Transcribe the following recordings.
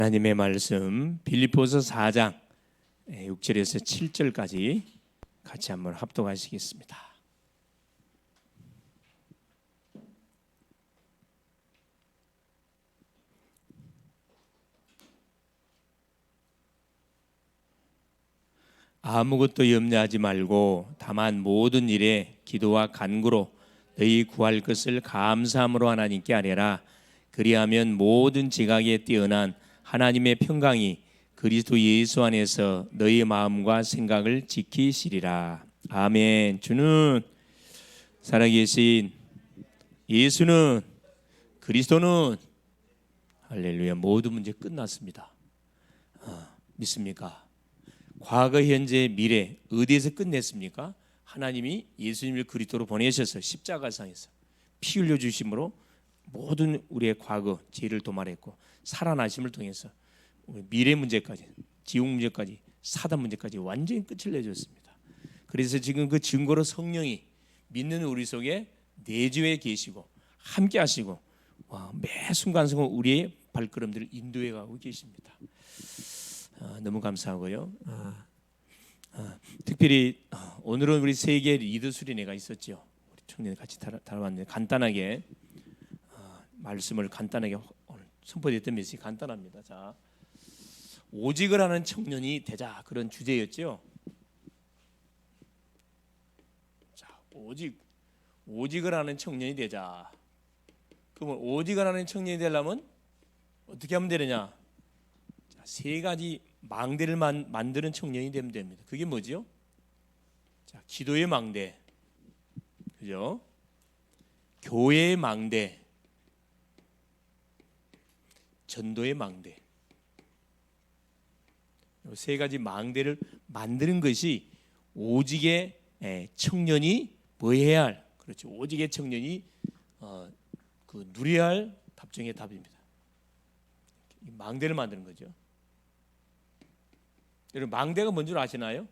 하나님의 말씀 빌립보서 4장 6절에서 7절까지 같이 한번 합독하시겠습니다. 아무것도 염려하지 말고 다만 모든 일에 기도와 간구로 너희 구할 것을 감사함으로 하나님께 아뢰라. 그리하면 모든 지각에 뛰어난 하나님의 평강이 그리스도 예수 안에서 너희 마음과 생각을 지키시리라. 아멘. 주는 살아계신 예수는 그리스도는 할렐루야. 모든 문제 끝났습니다. 믿습니까? 과거, 현재, 미래 어디에서 끝냈습니까? 하나님이 예수님을 그리스도로 보내셔서 십자가상에서 피 흘려 주심으로 모든 우리의 과거 죄를 도말했고 살아나심을 통해서 미래 문제까지, 지옥 문제까지, 사단 문제까지 완전히 끝을 내줬습니다. 그래서 지금 그 증거로 성령이 믿는 우리 속에 내주에 계시고 함께 하시고 매 순간순간 우리의 발걸음들을 인도해 가고 계십니다. 너무 감사하고요. 특별히 오늘은 우리 세계 리더 수련회가 있었죠. 우리 청년 같이 다뤄봤는데 간단하게 말씀을 간단하게 오늘 선포됐던 메시지 간단합니다. 자, 오직을 하는 청년이 되자 그런 주제였죠. 자, 오직을 하는 청년이 되자. 그러면 오직을 하는 청년이 되려면 어떻게 하면 되느냐? 자, 세 가지 망대를 만드는 청년이 되면 됩니다. 그게 뭐죠? 자, 기도의 망대, 그죠? 교회의 망대, 전도의 망대. 이 세 가지 망대를 만드는 것이 오직의 청년이 뭐 해야 할, 그렇죠? 오직의 청년이 그 누려야 할 답정의 답입니다. 이 망대를 만드는 거죠. 여러분 망대가 뭔 줄 아시나요?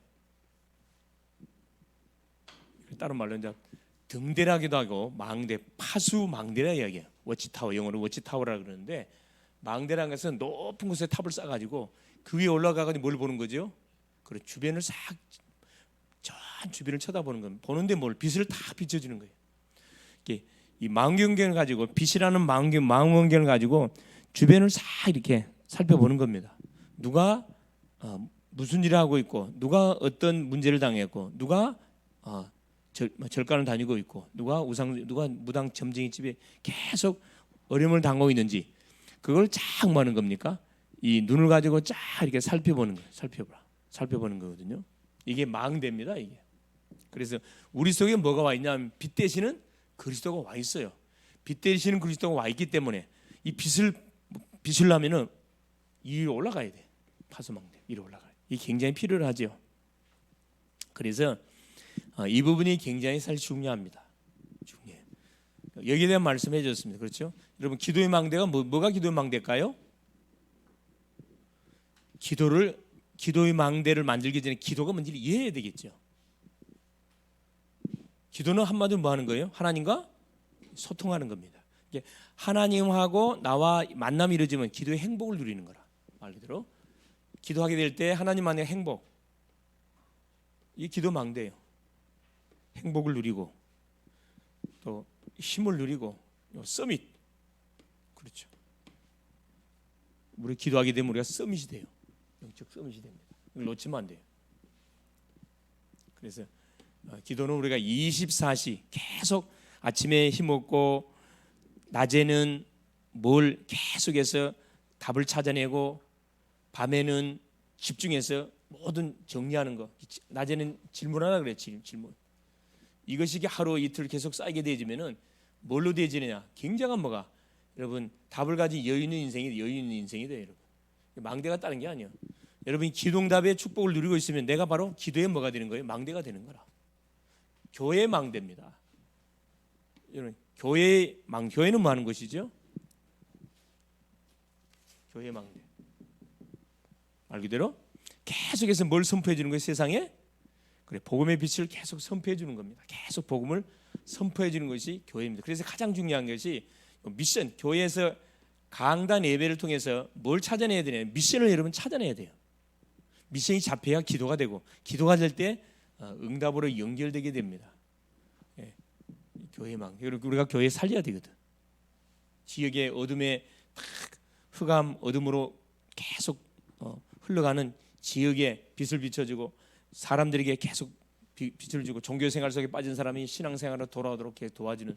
다른 말로 이제 등대라기도 하고 망대, 파수 망대라 이야기해요. 워치타워, 영어로 워치타워라 그러는데 망대라는 것은 높은 곳에 탑을 쌓아가지고 그 위에 올라가가지고 뭘 보는 거죠? 그래 주변을 싹 전 주변을 쳐다보는 겁니다. 보는데 뭘 빛을 다 비춰주는 거예요. 이 망원경을 가지고 빛이라는 망원경을 가지고 주변을 싹 이렇게 살펴보는 겁니다. 누가 무슨 일을 하고 있고 누가 어떤 문제를 당했고 누가 절간을 다니고 있고 누가 무당 점쟁이 집에 계속 어려움을 당하고 있는지 그걸 쫙 뭐하는 겁니까? 이 눈을 가지고 쫙 이렇게 살펴보는 거예요. 살펴보는 거거든요. 이게 망대입니다. 이게. 그래서 우리 속에 뭐가 와 있냐면 빛 대신은 그리스도가 와 있어요. 빛 대신은 그리스도가 와 있기 때문에 이 빛을 비추려면은 위로 올라가야 돼. 파수망대 위로 올라가요. 이게 굉장히 필요하죠. 그래서 이 부분이 굉장히 사실 중요합니다. 중요해요. 여기에 대한 말씀해 주셨습니다. 그렇죠? 여러분 기도의 망대가 뭐가 기도의 망대일까요? 기도의 망대를 만들기 전에 기도가 뭔지를 이해해야 되겠죠. 기도는 한마디로 뭐 하는 거예요? 하나님과 소통하는 겁니다. 하나님하고 나와 만남이 이루어지면 기도의 행복을 누리는 거라. 말 그대로 기도하게 될 때 하나님 안에 행복, 이 기도 망대예요. 행복을 누리고 또 힘을 누리고 서밋, 그렇죠. 우리 기도하게 되면 우리가 서밋이 돼요. 영적 서밋이 됩니다. 이걸 놓치면 안 돼요. 그래서 기도는 우리가 24시 계속 아침에 힘없고 낮에는 뭘 계속해서 답을 찾아내고 밤에는 집중해서 모든 정리하는 거. 낮에는 질문하라 그래. 질문. 이것이 하루 이틀 계속 쌓이게 되어지면은 뭘로 되어지느냐? 굉장한 뭐가 여러분 답을 가진 여유 있는 인생이 돼요. 여러분 망대가 다른 게 아니에요. 여러분이 기도응답의 축복을 누리고 있으면 내가 바로 기도의 뭐가 되는 거예요? 망대가 되는 거라. 교회의 망대입니다. 여러분 교회는 뭐 하는 것이죠? 교회의 망대. 말 그대로 계속해서 뭘 선포해 주는 거예요? 세상에? 그래, 복음의 빛을 계속 선포해 주는 겁니다. 계속 복음을 선포해 주는 것이 교회입니다. 그래서 가장 중요한 것이 미션, 교회에서 강단 예배를 통해서 뭘 찾아내야 되냐? 미션을 여러분 찾아내야 돼요. 미션이 잡혀야 기도가 되고, 기도가 될 때 응답으로 연결되게 됩니다. 예, 교회망. 우리가 교회 살려야 되거든. 지역의 어둠에 흑암 어둠으로 계속 흘러가는 지역에 빛을 비춰주고, 사람들에게 계속 빛을 주고, 종교 생활 속에 빠진 사람이 신앙 생활로 돌아오도록 도와주는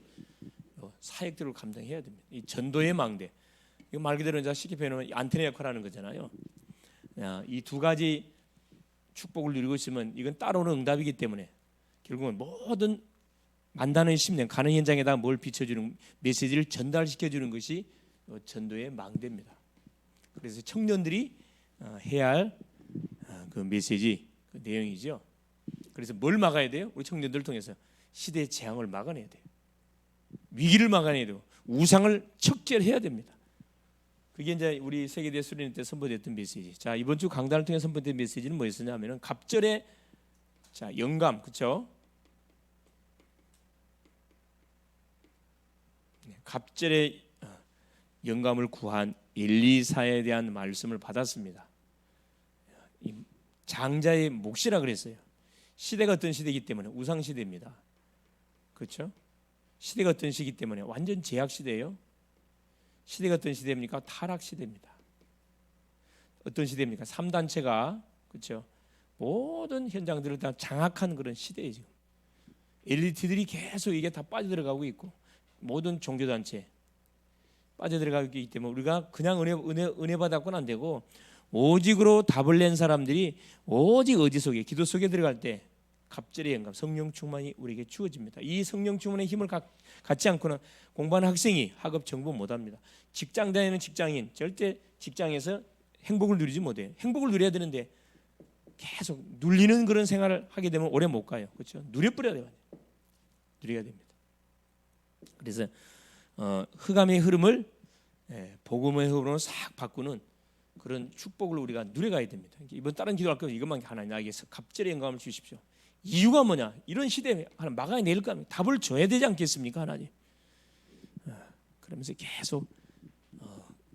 사역들을 감당해야 됩니다. 이 전도의 망대. 이거 말 그대로 이제 쉽게 표현하면 안테나 역할을 하는 거잖아요. 이 두 가지 축복을 누리고 있으면 이건 따로는 응답이기 때문에 결국은 모든 만나는 심령, 가는 현장에다 뭘 비춰주는, 메시지를 전달시켜주는 것이 전도의 망대입니다. 그래서 청년들이 해야 할 그 메시지, 그 내용이죠. 그래서 뭘 막아야 돼요? 우리 청년들을 통해서 시대의 재앙을 막아내야 돼요. 위기를 막아내야 돼요. 우상을 척결해야 됩니다. 그게 이제 우리 세계대회 수련회 때 선포됐던 메시지. 자, 이번 주 강단을 통해 선포된 메시지는 뭐였었냐면은 갑절의 영감, 그렇죠? 갑절의 영감을 구한 엘리사에 대한 말씀을 받았습니다. 이 장자의 몫이라 그랬어요. 시대가 어떤 시대이기 때문에 우상 시대입니다. 그렇죠? 시대가 어떤 시기이기 때문에 완전 제약 시대예요. 시대가 어떤 시대입니까? 타락 시대입니다. 어떤 시대입니까? 3단체가, 그렇죠? 모든 현장들을 다 장악한 그런 시대예요. 지금 엘리트들이 계속 이게 다 빠져들어가고 있고, 모든 종교단체 빠져들어가고 있기 때문에 우리가 그냥 은혜 받았고는 안 되고, 오직으로 답을 낸 사람들이 오직 어디 속에, 기도 속에 들어갈 때 갑절의 영감, 성령 충만이 우리에게 주어집니다. 이 성령 충만의 힘을 갖지 않고는 공부하는 학생이 학업 정보 못합니다. 직장 다니는 직장인 절대 직장에서 행복을 누리지 못해요. 행복을 누려야 되는데 계속 눌리는 그런 생활을 하게 되면 오래 못 가요. 그렇죠? 누려버려야 돼요. 누려야 됩니다. 그래서 흑암의 흐름을 복음의 흐름으로 싹 바꾸는 그런 축복을 우리가 누려가야 됩니다. 이번 다른 기도할 거 이것만 하나님 나에게 갑절의 영감을 주십시오. 이유가 뭐냐? 이런 시대에 하나님 막아내릴까 하면 답을 줘야 되지 않겠습니까, 하나님? 그러면서 계속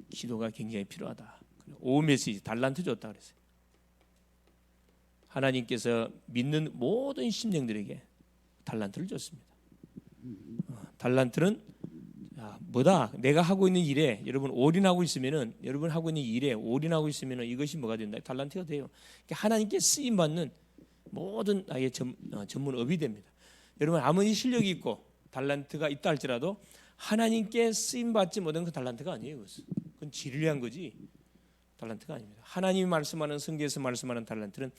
기도가 굉장히 필요하다. 오후 메시지 달란트 줬다 그랬어요. 하나님께서 믿는 모든 심령들에게 달란트를 줬습니다. 달란트는 뭐다? 내가 하고 있는 일에 여러분 올인하고 있으면은, 여러분 하고 있는 일에 올인하고 있으면은 이것이 뭐가 된다? 달란트가 돼요. 그러니까 하나님께 쓰임 받는 모든 나의 전문업이 됩니다. 여러분 아무리 실력이 있고 달란트가 있다 할지라도 하나님께 쓰임 받지 못한 그 달란트가 아니에요. 그건 지르려한 거지 달란트가 아닙니다. 하나님이 말씀하는, 성경에서 말씀하는 달란트는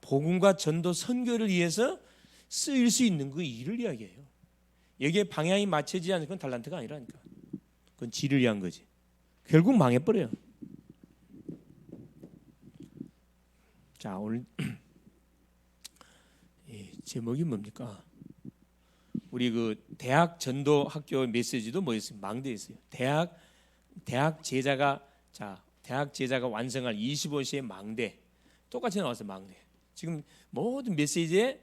복음과 전도 선교를 위해서 쓰일 수 있는 그 일을 이야기해요. 여기에 방향이 맞춰지지 않는 건 달란트가 아니라니까. 그건 지를 위한 거지. 결국 망해버려요. 자, 오늘 제목이 뭡니까? 우리 그 대학 전도 학교 메시지도 뭐였어요? 망대에 있어요. 대학 제자가 완성할 25시의 망대. 똑같이 나왔어요. 망대. 지금 모든 메시지에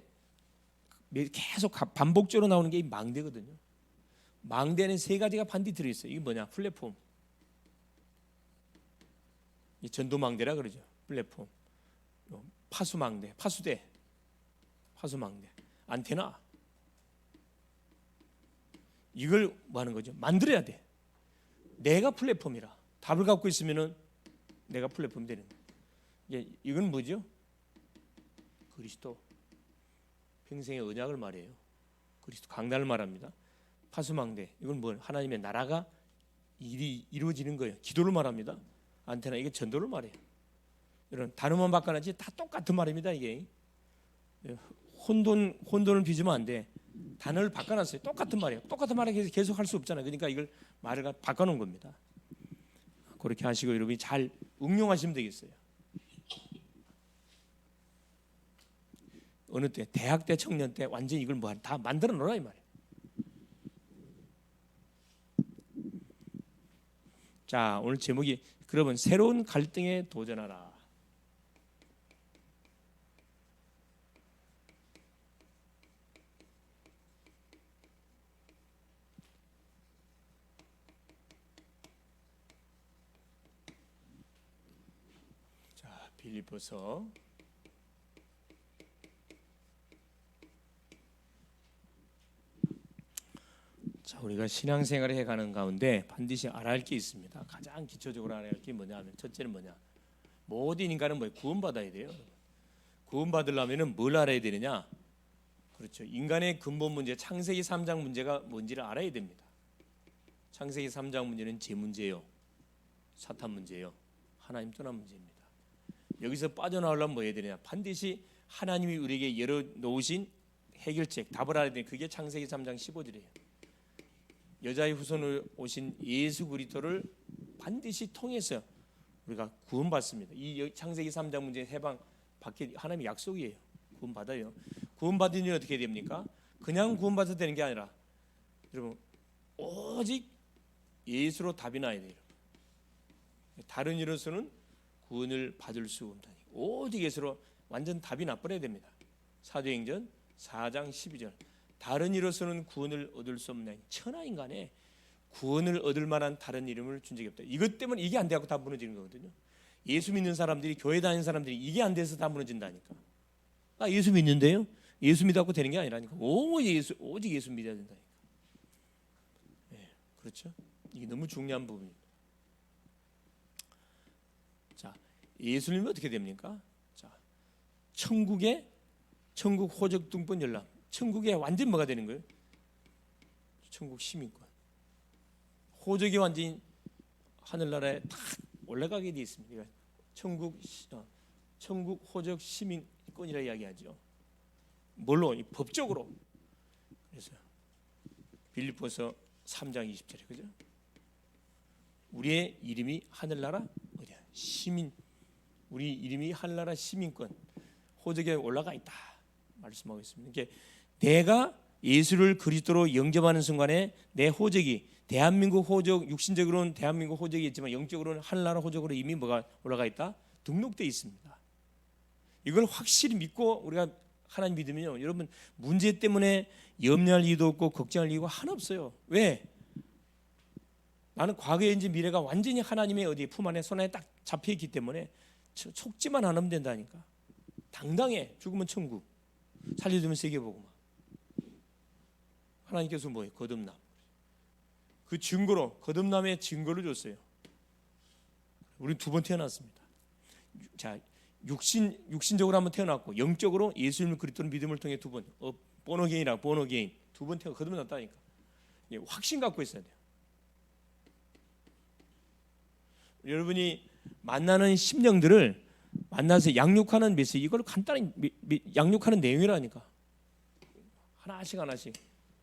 계속 반복적으로 나오는 게 이 망대거든요. 망대는 세 가지가 반드시 들어있어요. 이게 뭐냐? 플랫폼. 이 전도망대라 그러죠. 플랫폼. 파수망대, 파수대, 파수망대, 안테나. 이걸 뭐 하는 거죠? 만들어야 돼. 내가 플랫폼이라. 답을 갖고 있으면은 내가 플랫폼이 되는 거예요. 이건 뭐죠? 그리스도. 평생의 언약을 말해요. 그리스도 강단을 말합니다. 파수망대, 이건 뭐 하나님의 나라가 일이 이루어지는 거예요. 기도를 말합니다. 안테나, 이게 전도를 말해요. 이런 단어만 바꿔놨지 다 똑같은 말입니다. 이게 혼돈을 빚으면 안 돼. 단어를 바꿔놨어요. 똑같은 말이에요. 똑같은 말을 계속 할 수 없잖아요. 그러니까 이걸 말을 바꿔놓은 겁니다. 그렇게 하시고 여러분이 잘 응용하시면 되겠어요. 어느 때 대학 때, 청년 때 완전히 이걸 뭐 다 만들어 놓으라 이 말이에요. 자, 오늘 제목이 그러면 새로운 갈등에 도전하라. 빌립보서 자, 우리가 신앙생활을 해가는 가운데 반드시 알아야 할 게 있습니다. 가장 기초적으로 알아야 할 게 뭐냐면 첫째는 뭐냐? 모든 인간은 뭐 구원받아야 돼요. 구원받으려면은 뭘 알아야 되느냐? 그렇죠. 인간의 근본 문제, 창세기 3장 문제가 뭔지를 알아야 됩니다. 창세기 3장 문제는 제 문제예요. 사탄 문제예요. 하나님 떠난 문제입니다. 여기서 빠져나오려면 뭐 해야 되느냐? 반드시 하나님이 우리에게 열어놓으신 해결책, 답을 알아야 돼요. 그게 창세기 3장 15절이에요. 여자의 후손으로 오신 예수 그리스도를 반드시 통해서 우리가 구원받습니다. 이 창세기 3장 문제 해방 받게 하나님의 약속이에요. 구원받아요. 구원받으니 어떻게 됩니까? 그냥 구원받아도 되는 게 아니라 여러분 오직 예수로 답이 나야 돼요. 다른 이로서는 구원을 받을 수 없다. 오직 예수로 완전 답이 나버려야 됩니다. 사도행전 4장 12절 다른 이로서는 구원을 얻을 수 없는 천하인간에 구원을 얻을 만한 다른 이름을 준 적이 없다. 이것 때문에 이게 안 돼갖고 다 무너지는 거거든요. 예수 믿는 사람들이 교회 다니는 사람들이 이게 안 돼서 다 무너진다니까. 나 예수 믿는데요. 예수 믿어갖고 되는 게 아니라니까. 오직 예수 믿어야 된다니까. 네, 그렇죠. 이게 너무 중요한 부분입니다. 자, 예수 믿으면 어떻게 됩니까? 자, 천국 호적 등본 열람. 천국에 완전 뭐가 되는 거예요? 천국 시민권. 호적이 완전히 하늘나라에 다 올라가게 되어 있습니다. 천국 호적 시민권이라 이야기하죠. 뭘로? 법적으로. 그래서 빌립보서 3장 20절에 그죠? 우리의 이름이 하늘나라 어디야? 시민. 우리 이름이 하늘나라 시민권 호적에 올라가 있다 말씀하고 있습니다. 이게 내가 예수를 그리스도로 영접하는 순간에 내 호적이 대한민국 호적, 육신적으로는 대한민국 호적이 있지만 영적으로는 하늘나라 호적으로 이미 뭐가 올라가 있다? 등록되어 있습니다. 이걸 확실히 믿고 우리가 하나님 믿으면요, 여러분 문제 때문에 염려할 이유도 없고 걱정할 이유가 하나 없어요. 왜? 나는 과거인지 미래가 완전히 하나님의 어디 품 안에 손 안에 딱 잡혀 있기 때문에 속지만 안 하면 된다니까. 당당해. 죽으면 천국, 살려주면 세계 보고만. 하나님께서 뭐예요? 거듭남. 그 증거로 거듭남의 증거를 줬어요. 우리 두 번 태어났습니다. 자, 육신적으로 한번 태어났고 영적으로 예수님 그리스도를 믿음을 통해 두 번 본어게인이라 본어게인 두 번 거듭났다니까. 확신 갖고 있어야 돼요. 여러분이 만나는 심령들을 만나서 양육하는 메시지, 이걸 간단히 양육하는 내용이라니까. 하나씩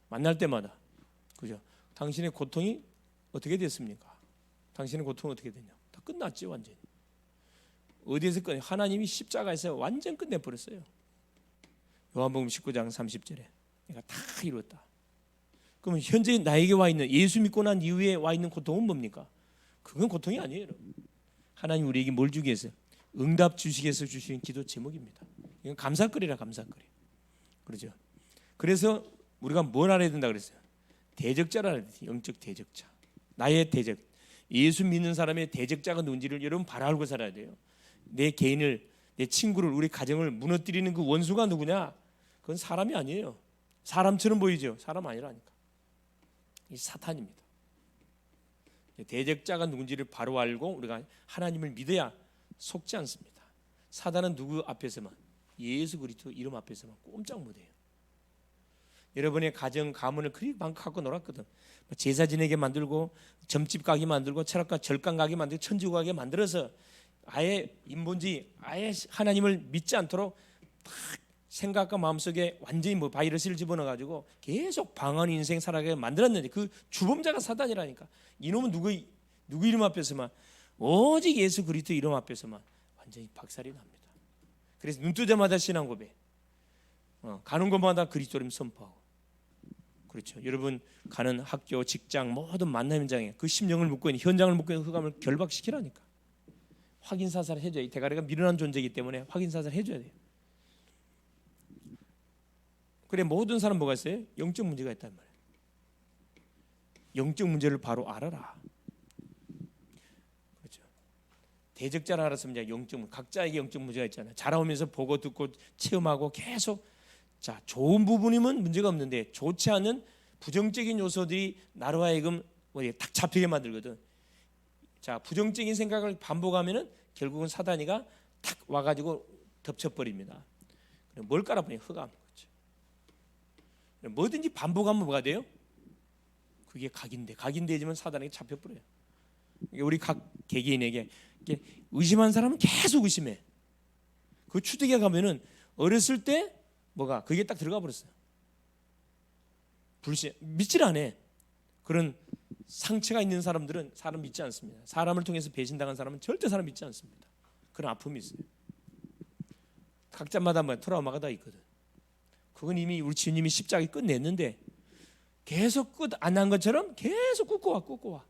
만날 때마다, 그죠? 당신의 고통이 어떻게 됐습니까? 당신의 고통은 어떻게 되냐? 다 끝났지 완전히. 어디에서 끝내? 하나님이 십자가에서 완전 끝내버렸어요. 요한복음 19장 30절에 내가 다 이루었다. 그러면 현재 나에게 와 있는, 예수 믿고 난 이후에 와 있는 고통은 뭡니까? 그건 고통이 아니에요. 하나님 우리에게 뭘 주기 위해서? 응답 주시기 위해서 주신 기도 제목입니다. 이건 감사거리라, 감사거리. 그렇죠? 그래서 우리가 뭘 알아야 된다 그랬어요? 대적자라 그랬어요. 영적 대적자. 나의 대적. 예수 믿는 사람의 대적자가 누군지를 여러분 바로 알고 살아야 돼요. 내 개인을, 내 친구를, 우리 가정을 무너뜨리는 그 원수가 누구냐? 그건 사람이 아니에요. 사람처럼 보이죠? 사람 아니라니까. 이 사탄입니다. 대적자가 누군지를 바로 알고 우리가 하나님을 믿어야 속지 않습니다. 사단은 누구 앞에서만? 예수 그리스도 이름 앞에서만 꼼짝 못해요. 여러분의 가정, 가문을 그리 많고 갖고 놀았거든. 제사 지내게 만들고, 점집 가게 만들고, 철학가 절간 가게 만들고, 천주 가게 만들어서 아예 인본주의, 아예 하나님을 믿지 않도록 딱 생각과 마음속에 완전히 뭐 바이러스를 집어넣어가지고 계속 방언 인생 살아가게 만들었는데 그 주범자가 사단이라니까. 이놈은 누구 이름 앞에서만, 오직 예수 그리스도 이름 앞에서만 완전히 박살이 납니다. 그래서 눈 뜨자마자 신앙 고백, 가는 곳마다 그리스도 이름 선포하고. 그렇죠. 여러분 가는 학교, 직장, 모든 만남 현장에 그 심령을 묻고 있는, 현장을 묻고 있는 흑암을 결박시키라니까. 확인 사살 해줘야 돼. 대가리가 미련한 존재이기 때문에 확인 사살 해줘야 돼요. 그래, 모든 사람 뭐가 있어요? 영적 문제가 있단 말이에요. 영적 문제를 바로 알아라. 그렇죠. 대적자를 알았으면 이제 영적 각자에게 영적 문제가 있잖아요. 자라오면서 보고 듣고 체험하고 계속 자 좋은 부분이면 문제가 없는데 좋지 않은 부정적인 요소들이 나로 하여금 딱 잡히게 만들거든. 자 부정적인 생각을 반복하면은 결국은 사단이가 탁 와가지고 덮쳐버립니다. 뭘 깔아버려? 흑암. 그렇죠. 뭐든지 반복하면 뭐가 돼요? 그게 각인되지만 사단에게 잡혀버려요. 우리 각 개개인에게 의심한 사람은 계속 의심해. 그 추득에 가면은 어렸을 때 뭐가 그게 딱 들어가 버렸어요. 불신 믿질 않아. 그런 상처가 있는 사람들은 사람 믿지 않습니다. 사람을 통해서 배신당한 사람은 절대 사람 믿지 않습니다. 그런 아픔이 있어요. 각자마다 트라우마가 다 있거든. 그건 이미 우리 주님이 십자가에 끝냈는데 계속 끝 안 난 것처럼 계속 굽고 와.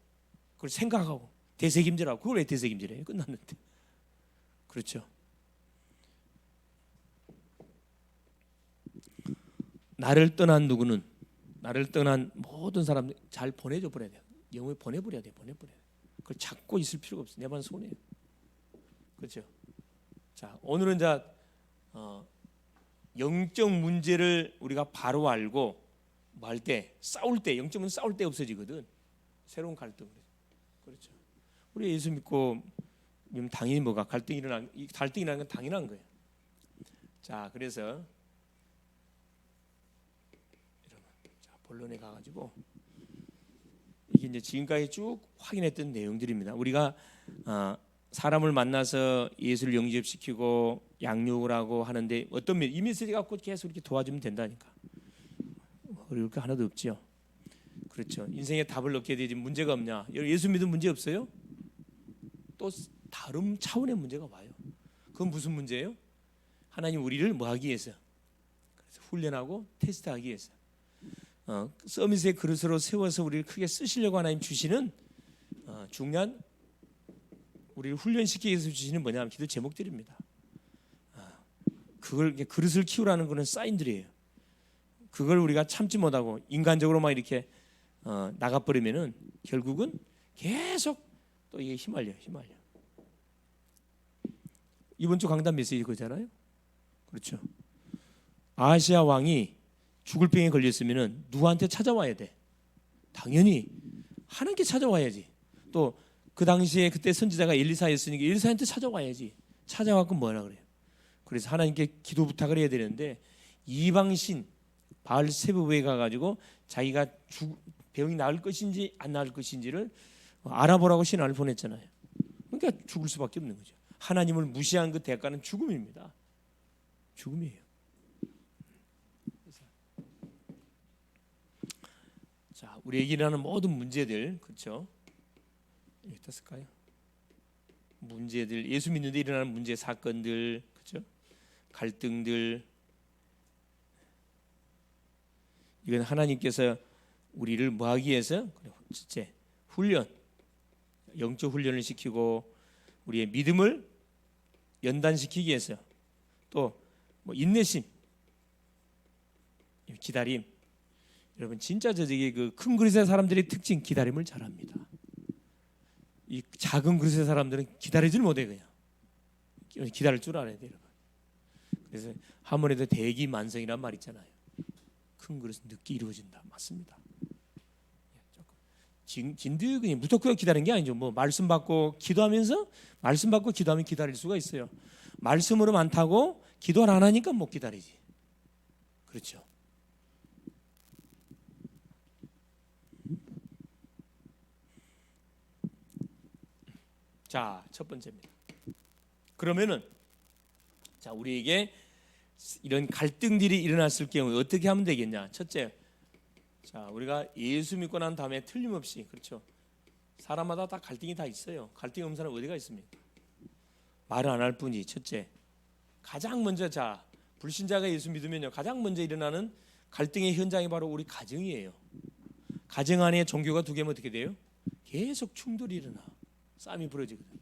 그걸 생각하고 되새김질하고. 그걸 왜 되새김질해요? 끝났는데. 그렇죠. 나를 떠난 누구는 나를 떠난 모든 사람들 잘 보내줘 버려야 돼요. 영혼에 보내버려야 돼. 그걸 찾고 있을 필요가 없어. 내 반 손해요. 그렇죠. 자 오늘은 영적 문제를 우리가 바로 알고 뭐 할 때 싸울 때 영적은 싸울 때 없어지거든. 새로운 갈등. 그렇죠. 우리 예수 믿고 당연히 뭐가 갈등이라는 건 당연한 거예요. 자 그래서 여러분 본론에 가가지고 이게 이제 지금까지 쭉 확인했던 내용들입니다. 우리가 사람을 만나서 예수를 영접시키고 양육을 하고 하는데 어떤 이 메시지 갖고 계속 이렇게 도와주면 된다니까. 어려울 게 하나도 없죠. 그렇죠. 인생에 답을 얻게 되지 문제가 없냐? 예수 믿으면 문제 없어요? 또 다른 차원의 문제가 와요. 그건 무슨 문제예요? 하나님 우리를 뭐 하기 위해서? 그래서 훈련하고 테스트하기 위해서. 서밋의 그릇으로 세워서 우리를 크게 쓰시려고 하나님 주시는 중요한 우리를 훈련시키기 위해서 주시는 뭐냐면 기도 제목들입니다. 그걸 그릇을 키우라는 거는 사인들이에요. 그걸 우리가 참지 못하고 인간적으로 막 이렇게 나가버리면은 결국은 계속 또 이게 휘말려. 이번 주 강단 메시지 그거잖아요. 그렇죠. 아하시아 왕이 죽을 병에 걸렸으면은 누구한테 찾아와야 돼? 당연히 하나님께 찾아와야지. 또 그 당시에 그때 선지자가 엘리사였으니까 엘리사한테 찾아와야지. 찾아와서 뭐라 그래요? 그래서 하나님께 기도 부탁을 해야 되는데 이방신 바알세부에 가가지고 자기가 병이 나을 것인지 안 나을 것인지를 알아보라고 신하를 보냈잖아요. 그러니까 죽을 수밖에 없는 거죠. 하나님을 무시한 그 대가는 죽음입니다. 죽음이에요. 자, 우리에게 일어나는 모든 문제들, 그렇죠? 여기다 쓸까요? 문제들, 예수 믿는데 일어나는 문제, 사건들, 그렇죠? 갈등들, 이건 하나님께서 우리를 뭐 하기 위해서? 첫째, 훈련, 영적 훈련을 시키고 우리의 믿음을 연단시키기 위해서 또 뭐 인내심, 기다림. 여러분 진짜 저기 그 큰 그릇의 사람들의 특징 기다림을 잘합니다. 이 작은 그릇의 사람들은 기다리질 못해 그냥 기다릴 줄 알아야 돼요. 그래서 아무래도 대기만성이란 말 있잖아요. 큰 그릇은 늦게 이루어진다. 맞습니다. 진득이 무조건 기다리는 게 아니죠. 뭐 말씀 받고 기도하면서 말씀 받고 기도하면 기다릴 수가 있어요. 말씀으로 많다고 기도를 안 하니까 못 기다리지. 그렇죠. 자, 첫 번째입니다. 그러면은 자, 우리에게 이런 갈등들이 일어났을 경우 어떻게 하면 되겠냐? 첫째, 자, 우리가 예수 믿고 난 다음에 틀림없이 그렇죠. 사람마다 다 갈등이 다 있어요. 갈등이 없는 사람 어디가 있습니까? 말을 안 할 뿐이. 첫째, 가장 먼저 자 불신자가 예수 믿으면요 가장 먼저 일어나는 갈등의 현장이 바로 우리 가정이에요. 가정 안에 종교가 두 개면 어떻게 돼요? 계속 충돌이 일어나. 싸움이 벌어지거든.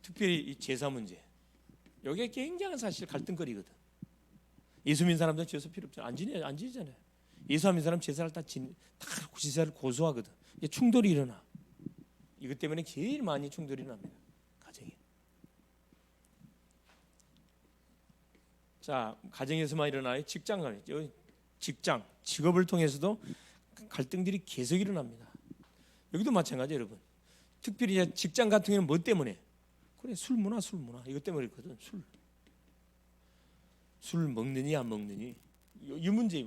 특별히 이 제사 문제. 여기에 굉장한 사실 갈등거리거든. 예수 믿는 사람들은 제사 필요 없잖아. 안 지내잖아요. 예수 믿는 사람 제사를 다 제사를 고소하거든. 이게 충돌이 일어나. 이것 때문에 제일 많이 충돌이 납니다. 가정에. 자, 가정에서만 일어나요. 직장, 직업을 통해서도 갈등들이 계속 일어납니다. 여기도 마찬가지 여러분. 특별히 직장 같은 경우는 뭐 때문에? 그래, 술 문화 이것 때문에 그렇거든. 술 먹느니 안 먹느니 이 문제.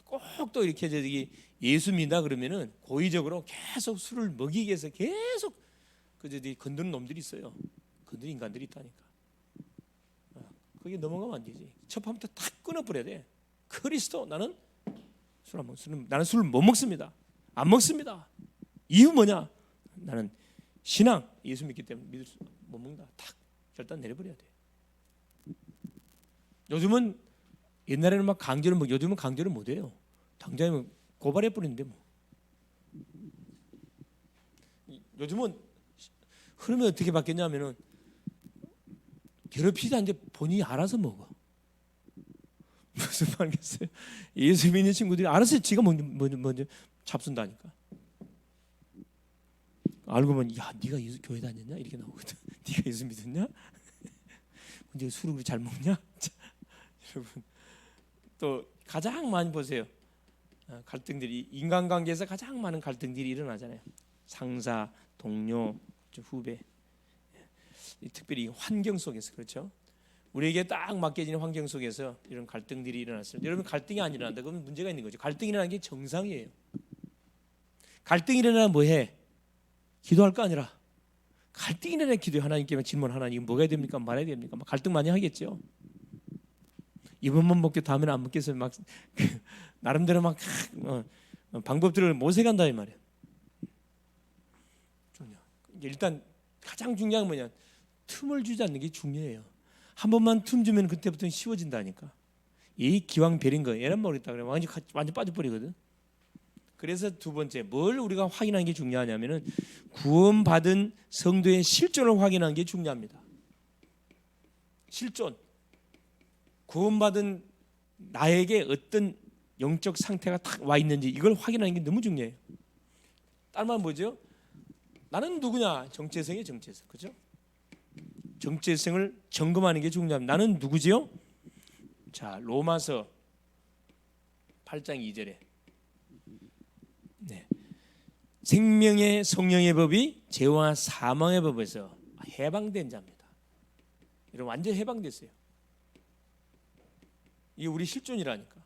꼭 또 이렇게 저기 예수 믿다 그러면은 고의적으로 계속 술을 먹이기 위해서 계속 저기 건드는 놈들이 있어요. 건드는 인간들이 있다니까. 거기 넘어가면 안 되지. 첫판부터 탁 끊어버려야 돼. 그리스도 나는 나는 술을 못 먹습니다. 안 먹습니다. 이유 뭐냐? 나는 신앙 예수 믿기 때문에 못 먹는다. 탁 결단 내려버려야 돼. 요즘은 옛날에는 막 강제로 먹, 요즘은 강제로 못 해요. 당장이면 고발해 버리는데 뭐. 요즘은 흐름이 어떻게 바뀌었냐면은 괴롭히지 않는데 본인이 알아서 먹어. 무슨 말겠어요? 예수 믿는 친구들이 알아서 지가 먼저 잡순다니까. 알고 보면 야 네가 교회 다녔냐 이렇게 나오거든. 네가 예수 믿었냐? 근데 술을 그렇게 잘 먹냐? 여러분 또 가장 많이 보세요. 갈등들이 인간관계에서 가장 많은 갈등들이 일어나잖아요. 상사, 동료, 후배. 특별히 환경 속에서 그렇죠. 우리에게 딱 맡겨지는 환경 속에서 이런 갈등들이 일어났어요. 여러분 갈등이 안 일어난다 그러면 문제가 있는 거죠. 갈등이 일어나는 게 정상이에요. 갈등이 일어나면 뭐해? 기도할 거 아니라 갈등이 일어나면 기도해. 하나님께 질문 하나님 뭐가 해야 됩니까? 말해야 됩니까? 막 갈등 많이 하겠죠. 이번만 먹게 다음에는 안 먹겠어요. 막 나름대로 막 방법들을 모색한다 이 말이에요. 일단 가장 중요한 건 뭐냐? 틈을 주지 않는 게 중요해요. 한 번만 틈 주면 그때부터는 쉬워진다니까. 이 기왕별인 거 얘는 모르겠다 그래 완전 빠져버리거든. 그래서 두 번째 뭘 우리가 확인하는 게 중요하냐면은 구원받은 성도의 실존을 확인하는 게 중요합니다. 실존. 구원받은 나에게 어떤 영적 상태가 딱 와 있는지 이걸 확인하는 게 너무 중요해요. 다른 말은 뭐죠? 나는 누구냐? 정체성이에요. 정체성. 그죠? 정체성을 점검하는 게 중요합니다. 나는 누구지요? 자, 로마서 8장 2절에 네. 생명의 성령의 법이 죄와 사망의 법에서 해방된 자입니다. 여러분 완전 해방됐어요. 이게 우리 실존이라니까.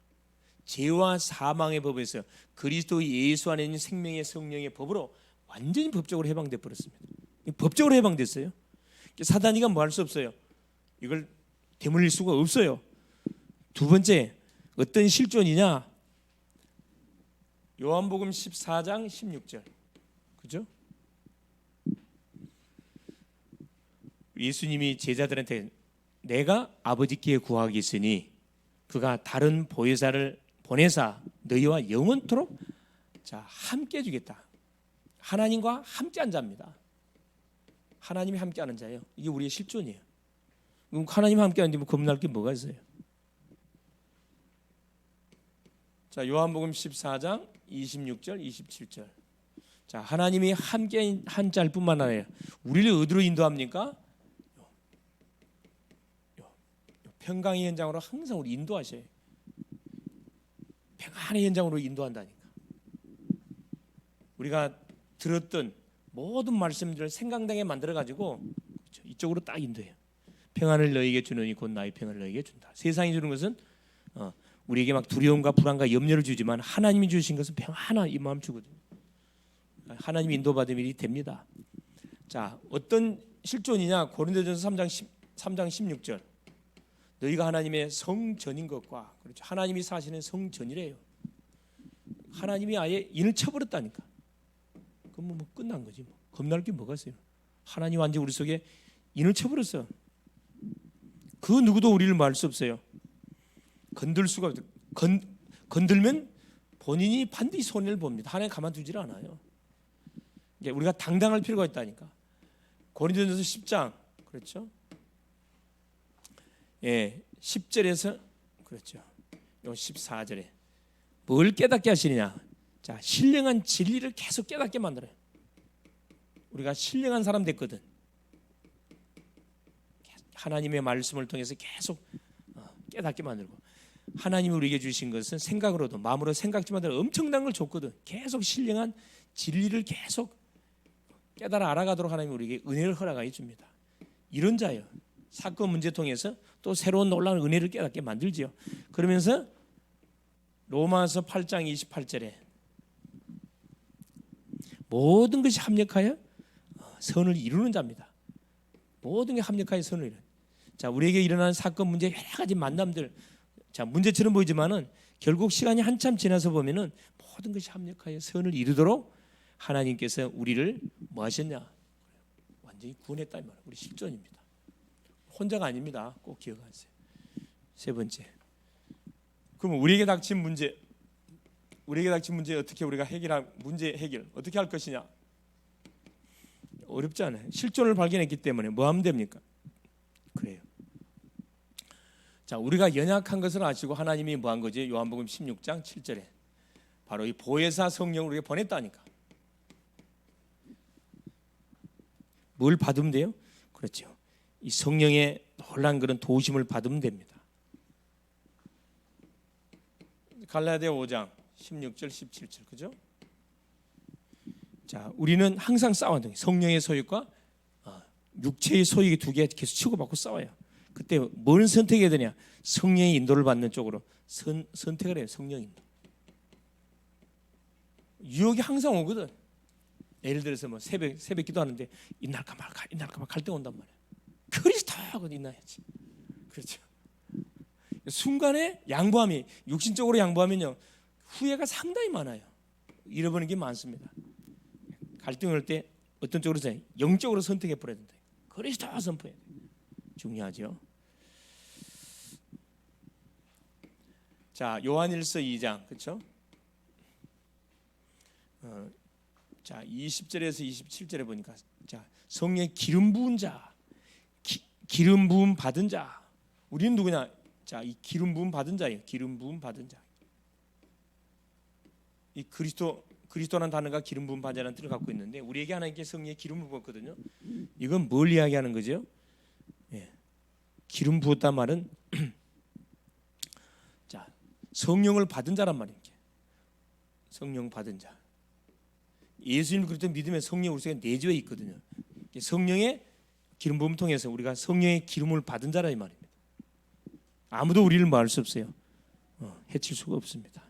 죄와 사망의 법에서 그리스도 예수 안에 있는 생명의 성령의 법으로 완전히 법적으로 해방돼 버렸습니다. 법적으로 해방됐어요. 사단이가 뭐 할 수 없어요. 이걸 되물릴 수가 없어요. 두 번째 어떤 실존이냐? 요한복음 14장 16절. 그죠? 예수님이 제자들한테 내가 아버지께 구하겠으니 그가 다른 보혜사를 보내사 너희와 영원토록 자 함께 해주겠다. 하나님과 함께한 자입니다. 하나님이 함께하는 자예요. 이게 우리의 실존이에요. 그럼 하나님 함께하는데 뭐 겁날 게 뭐가 있어요? 자 요한복음 14장 26절 27절. 자 하나님이 함께한 자일 뿐만 아니라 우리를 어디로 인도합니까? 평강의 현장으로 항상 우리 인도하셔요. 평안의 현장으로 인도한다니까. 우리가 들었던 모든 말씀들을 생각나게 만들어가지고 그렇죠? 이쪽으로 딱 인도해요. 평안을 너에게 주노니 곧 나의 평안을 너에게 준다. 세상이 주는 것은 우리에게 막 두려움과 불안과 염려를 주지만 하나님이 주신 것은 평안한 이 마음 주거든요. 하나님이 인도받은 일이 됩니다. 자 어떤 실존이냐? 고린도전서 3장 16절. 너희가 하나님의 성전인 것과 그렇죠. 하나님이 사시는 성전이래요. 하나님이 아예 인을 쳐버렸다니까. 그럼 뭐 끝난 거지. 뭐. 겁날 게 뭐가 있어요? 하나님 완전 우리 속에 인을 쳐버렸어. 그 누구도 우리를 막을 수 없어요. 건들 수가 없어요. 건들면 본인이 반드시 손해를 봅니다. 하나님 가만두질 않아요. 우리가 당당할 필요가 있다니까. 고린도전서 10장 그렇죠? 예, 10절에서 그렇죠. 요 14절에 뭘 깨닫게 하시느냐? 자, 신령한 진리를 계속 깨닫게 만들어요. 우리가 신령한 사람 됐거든. 하나님의 말씀을 통해서 계속 깨닫게 만들고, 하나님이 우리에게 주신 것은 생각으로도 마음으로 생각지만 엄청난 걸 줬거든. 계속 신령한 진리를 계속 깨달아 알아가도록 하나님이 우리에게 은혜를 허락하여 줍니다. 이런 자예요. 사건 문제 통해서 또 새로운 놀라운 은혜를 깨닫게 만들지요. 그러면서 로마서 8장 28절에 모든 것이 합력하여 선을 이루는 자입니다. 모든 게 합력하여 선을 이루는. 자, 우리에게 일어나는 사건 문제 여러 가지 만남들, 자, 문제처럼 보이지만은 결국 시간이 한참 지나서 보면은 모든 것이 합력하여 선을 이루도록 하나님께서 우리를 뭐 하셨냐? 완전히 구원했다 이 말이에요. 우리 실존입니다. 혼자가 아닙니다. 꼭 기억하세요. 세 번째. 그럼 우리에게 닥친 문제 어떻게 우리가 문제 해결 어떻게 할 것이냐? 어렵지 않아요. 실존을 발견했기 때문에 뭐 하면 됩니까? 그래요. 자, 우리가 연약한 것을 아시고 하나님이 뭐 한 거지? 요한복음 16장 7절에 바로 이 보혜사 성령을 우리에게 보냈다니까. 뭘 받으면 돼요? 그렇죠. 이 성령의 놀란 그런 도우심을 받으면 됩니다. 갈라디아 5장 16절 17절 그죠? 자, 우리는 항상 싸워요. 성령의 소유과 육체의 소유의 두 개 계속 치고받고 싸워요. 그때 뭘 선택해야 되냐? 성령의 인도를 받는 쪽으로 선택을 해요. 성령 인도. 유혹이 항상 오거든. 예를 들어서 뭐 새벽 기도하는데 있날까 말까 갈등 온단 말이야. 그리스도하고 있나야지. 그렇죠. 순간에 양보함이 육신적으로 양보하면요 후회가 상당히 많아요. 잃어버리는 게 많습니다. 갈등을 때 어떤 쪽으로 서 영적으로 선택해 버려야 된다. 그리스도 선포해야 돼. 중요하죠. 자, 요한일서 2장 그렇죠? 자, 20절에서 27절에 보니까 자, 성령의 기름 부은 자, 기름 부음 받은 자. 우리는 누구냐? 자, 이 기름 부음 받은 자예요. 기름 부음 받은 자. 이 그리스도라는 단어가 기름 부음 받은 자라는 뜻을 갖고 있는데 우리에게 하나님께 성령의 기름을 부었거든요. 이건 뭘 이야기하는 거죠? 예. 기름 부었단 말은 자, 성령을 받은 자란 말이에요. 성령 받은 자. 예수님 그리스도 믿으면 성령 우리 속에 내주에 있거든요. 성령의 기름 부음을 통해서 우리가 성령의 기름을 받은 자라 이 말입니다. 아무도 우리를 막을 수 없어요. 해칠 수가 없습니다.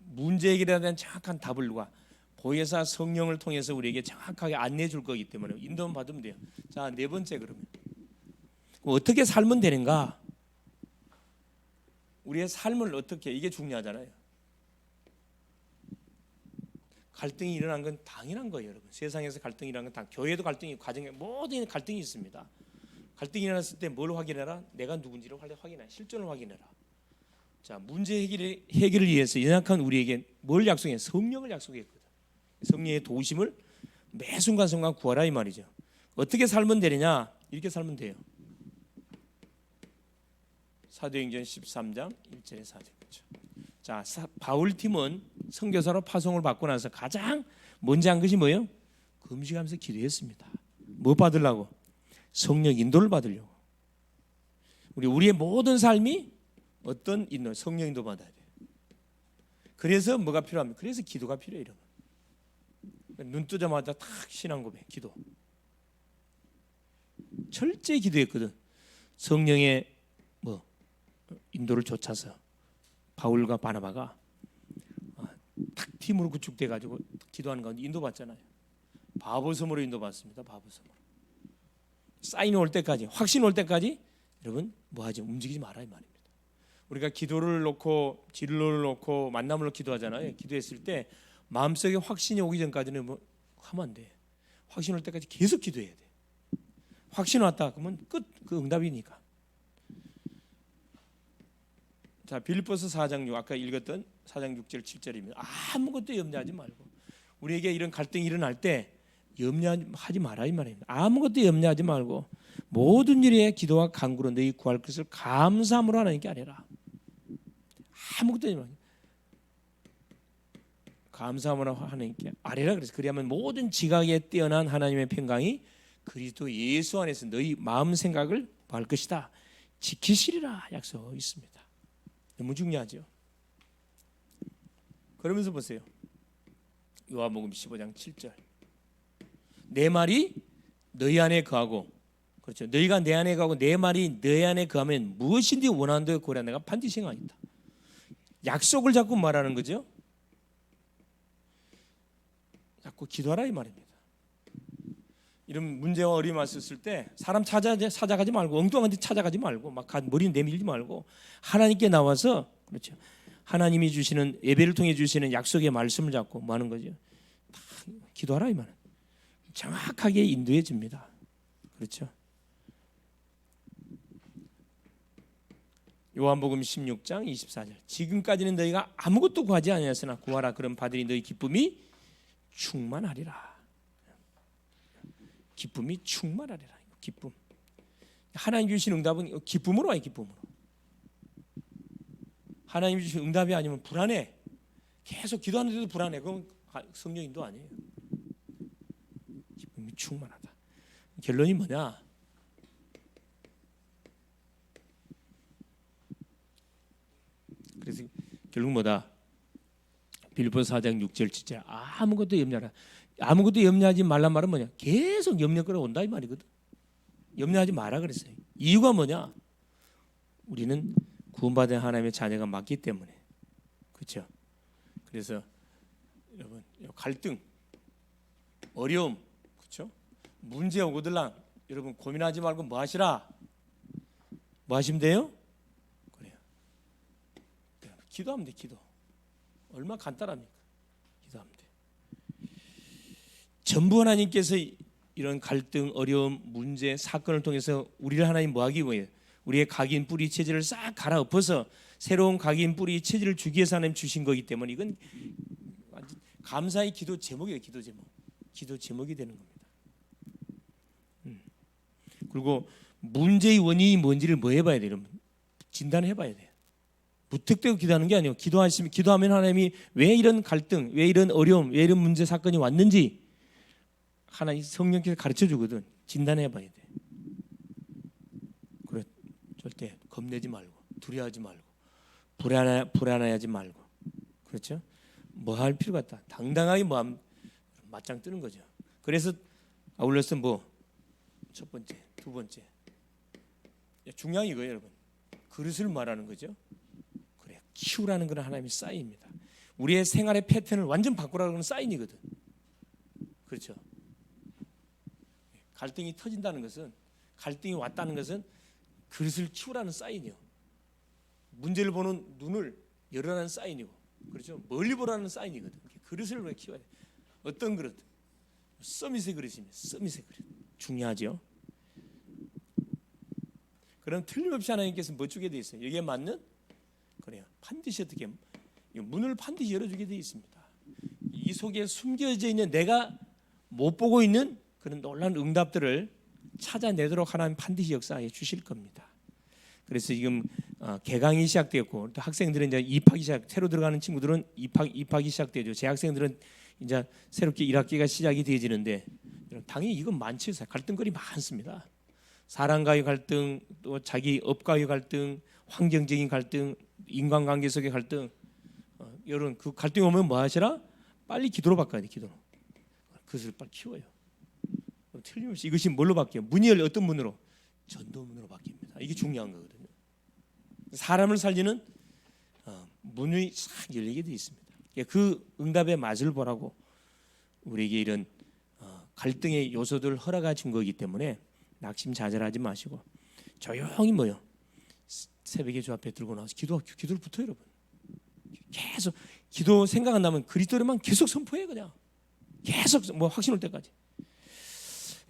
문제 해결에 대한 정확한 답을 누가 보혜사 성령을 통해서 우리에게 정확하게 안내해 줄 거기 때문에 인도만 받으면 돼요. 자, 네 번째 그러면 어떻게 살면 되는가? 우리의 삶을 어떻게 이게 중요하잖아요. 갈등이 일어난 건 당연한 거예요, 여러분. 세상에서 갈등이 일어난 건 교회도 갈등이 가정에 모든 갈등이 있습니다. 갈등이 일어났을 때 뭘 확인해라? 내가 누군지를 확인해. 실존을 확인해라. 자, 문제 해결을 위해서 연약한 우리에게 뭘 약속해? 성령을 약속했거든. 성령의 도우심을 매 순간순간 구하라 이 말이죠. 어떻게 살면 되느냐? 이렇게 살면 돼요. 사도행전 13장 1절에 4절. 그렇죠. 자, 바울 팀은 선교사로 파송을 받고 나서 가장 먼저 한 것이 뭐예요? 금식하면서 기도했습니다. 뭐 받으려고? 성령 인도를 받으려고. 우리의 모든 삶이 어떤 인도, 성령 인도 받아야 돼요. 그래서 뭐가 필요합니까? 그래서 기도가 필요해요. 여러분. 눈 뜨자마자 탁 신앙 고백, 기도. 철저히 기도했거든. 성령의 인도를 쫓아서 바울과 바나바가 탁 팀으로 구축돼 가지고 기도하는 가운데 인도받잖아요. 바보섬으로 인도받습니다. 바보섬으로. 사인 올 때까지, 확신 올 때까지 여러분 뭐하지? 움직이지 말아야 말입니다. 우리가 기도를 놓고 진로를 놓고 만남을 놓고 기도하잖아요. 기도했을 때 마음속에 확신이 오기 전까지는 뭐 하면 안 돼. 확신 올 때까지 계속 기도해야 돼. 확신 왔다 그러면 끝, 그 응답이니까. 자, 빌립보서 4장 6 아까 읽었던 4장 6절 7절입니다. 아무것도 염려하지 말고 우리에게 이런 갈등이 일어날 때 염려하지 마라 이 말입니다. 아무것도 염려하지 말고 모든 일에 기도와 간구로 너희 구할 것을 감사함으로 하나님께 아뢰라. 아무것도 하지 말고 감사함으로 하나님께 아뢰라 그래서 그리하면 모든 지각에 뛰어난 하나님의 평강이 그리스도 예수 안에서 너희 마음 생각을 할 것이다. 지키시리라 약속 있습니다. 너무 중요하죠. 그러면서 보세요. 요한복음 15장 7절. 내 말이 너희 안에 거하고, 그렇죠. 너희가 내 안에 거하고 내 말이 너희 안에 거하면 무엇인지 원하는 대로 구하라 내가 반드시 행하겠다. 약속을 자꾸 말하는 거죠. 자꾸 기도하라 이 말입니다. 이런 문제와 어려움이 왔을 때 사람 찾아가지 말고, 엉뚱한 데 찾아가지 말고, 막 머리 내밀지 말고 하나님께 나와서, 그렇죠. 하나님이 주시는, 예배를 통해 주시는 약속의 말씀을 잡고 뭐 하는 거죠. 다 기도하라 이 말은. 정확하게 인도해 줍니다. 그렇죠. 요한복음 16장 24절. 지금까지는 너희가 아무것도 구하지 아니하였으나 구하라 그럼 받으리 너희 기쁨이 충만하리라. 기쁨이 충만하리라. 기쁨. 하나님 주신 응답은 기쁨으로 와요. 기쁨으로. 하나님 주신 응답이 아니면 불안해. 계속 기도하는데도 불안해. 그건 성령인도 아니에요. 기쁨이 충만하다. 결론이 뭐냐? 그래서 결국 뭐다? 빌립보서 4장 6절 7절. 아무것도 염려하라. 아무것도 염려하지 말란 말은 뭐냐? 계속 염려 끌어온다 이 말이거든. 염려하지 마라 그랬어요. 이유가 뭐냐? 우리는 구원받은 하나님의 자녀가 맞기 때문에. 그렇죠? 그래서 여러분 갈등, 어려움, 그렇죠? 문제 오고들랑 여러분 고민하지 말고 뭐 하시라? 뭐 하시면 돼요? 그래요. 기도하면 돼. 기도. 얼마나 간단합니까? 기도하면 돼. 전부 하나님께서 이런 갈등, 어려움, 문제, 사건을 통해서 우리를 하나님 뭐하기 위해 우리의 각인 뿌리 체질을 싹 갈아엎어서 새로운 각인 뿌리 체질을 주기 위해서 하나님 주신 거기 때문에 이건 감사의 기도 제목이에요. 기도 제목. 기도 제목이 되는 겁니다. 그리고 문제의 원인이 뭔지를 뭐 해봐야 돼요? 여러분 진단해봐야 돼요. 무턱대고 기도하는 게 아니에요. 기도하면 하나님이 왜 이런 갈등, 왜 이런 어려움, 왜 이런 문제 사건이 왔는지 하나님 성령께서 가르쳐 주거든. 진단해봐야 돼. 그래, 절대 겁내지 말고, 두려워하지 말고, 불안해하지 말고, 그렇죠? 뭐 할 필요가 없다. 당당하게 뭐 맞짱 뜨는 거죠. 그래서 아울러서 뭐 첫 번째, 두 번째 중요한 이거예요, 여러분. 그릇을 말하는 거죠. 그래, 키우라는 건 하나님의 사인입니다. 우리의 생활의 패턴을 완전 바꾸라는 건 사인이거든. 그렇죠? 갈등이 터진다는 것은, 갈등이 왔다는 것은 그릇을 키우라는 사인이요. 문제를 보는 눈을 열어라는 사인이고, 그렇죠? 멀리 보라는 사인이거든. 그릇을 왜 키워야 돼? 어떤 그릇? 서밋의 그릇입니다. 서밋의 그릇. 중요하죠. 그럼 틀림없이 하나님께서 뭐 주게 돼 있어요? 여기에 맞는? 그래요. 반드시 어떻게 문을 반드시 열어주게 돼 있습니다. 이 속에 숨겨져 있는 내가 못 보고 있는 그런 놀라운 응답들을 찾아내도록 하나님 반드시 역사해 주실 겁니다. 그래서 지금 개강이 시작되었고 또 학생들은 이제 입학이 새로 들어가는 친구들은 입학이 시작되죠. 재학생들은 이제 새롭게 1학기가 시작이 되어지는데 당연히 이건 많죠. 갈등거리 많습니다. 사람과의 갈등, 또 자기 업과의 갈등, 환경적인 갈등, 인간관계 속의 갈등. 여러분 그 갈등이 오면 뭐 하시라? 빨리 기도로 바꿔야 돼. 기도로. 그것을 빨리 키워요. 틀림없이 이것이 뭘로 바뀌어요? 문이 열려 어떤 문으로? 전도문으로 바뀝니다. 이게 중요한 거거든요. 사람을 살리는 문이 싹 열리게 되어 있습니다. 그 응답의 맛을 보라고 우리에게 이런 갈등의 요소들을 허락해 준 거기 때문에 낙심자절하지 마시고 조용히 뭐요? 새벽에 주 앞에 들고 나와서 기도를 붙어요, 여러분. 계속 기도 생각 안 나면 그리스도를만 계속 선포해 그냥. 계속 뭐 확신 올 때까지.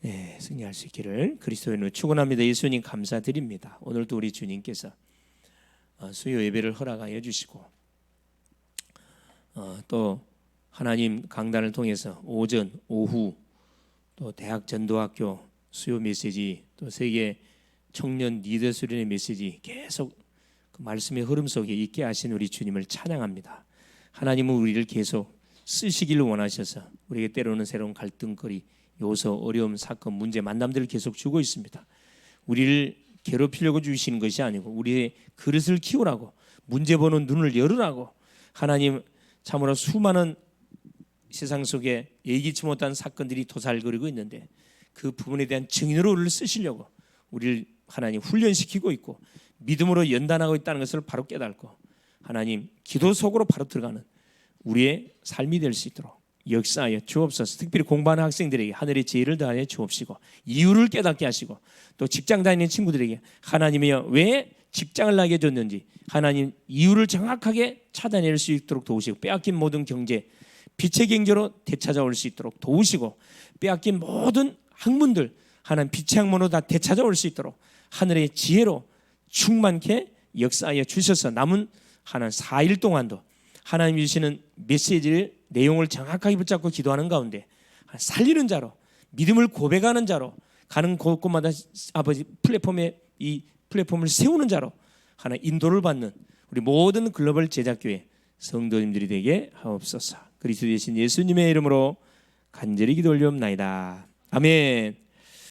네, 승리할 수 있기를 그리스도인으로 축원합니다. 예수님 감사드립니다. 오늘도 우리 주님께서 수요 예배를 허락하여 주시고 또 하나님 강단을 통해서 오전, 오후 또 대학 전도학교 수요 메시지 또 세계 청년 리더 수련의 메시지 계속 그 말씀의 흐름 속에 있게 하신 우리 주님을 찬양합니다. 하나님은 우리를 계속 쓰시기를 원하셔서 우리에게 때로는 새로운 갈등거리 요소, 어려움, 사건, 문제, 만남들을 계속 주고 있습니다. 우리를 괴롭히려고 주시는 것이 아니고 우리의 그릇을 키우라고, 문제 보는 눈을 열으라고, 하나님 참으로 수많은 세상 속에 예기치 못한 사건들이 도살거리고 있는데 그 부분에 대한 증인으로 우리를 쓰시려고 우리를 하나님 훈련시키고 있고 믿음으로 연단하고 있다는 것을 바로 깨닫고 하나님 기도 속으로 바로 들어가는 우리의 삶이 될 수 있도록 역사하여 주옵소서. 특별히 공부하는 학생들에게 하늘의 지혜를 더하여 주옵시고 이유를 깨닫게 하시고 또 직장 다니는 친구들에게 하나님이여 왜 직장을 나게 줬는지 하나님 이유를 정확하게 찾아낼 수 있도록 도우시고 빼앗긴 모든 경제 빛의 경제로 되찾아올 수 있도록 도우시고 빼앗긴 모든 학문들 하나님 빛의 학문으로 다 되찾아올 수 있도록 하늘의 지혜로 충만케 역사하여 주셔서 남은 하나님 4일 동안도 하나님 주시는 메시지를 내용을 정확하게 붙잡고 기도하는 가운데 살리는 자로 믿음을 고백하는 자로 가는 곳곳마다 아버지 플랫폼에 이 플랫폼을 세우는 자로 하나 인도를 받는 우리 모든 글로벌 제작교회 성도님들이 되게 하옵소서. 그리스도 되신 예수님의 이름으로 간절히 기도 올리옵나이다. 아멘.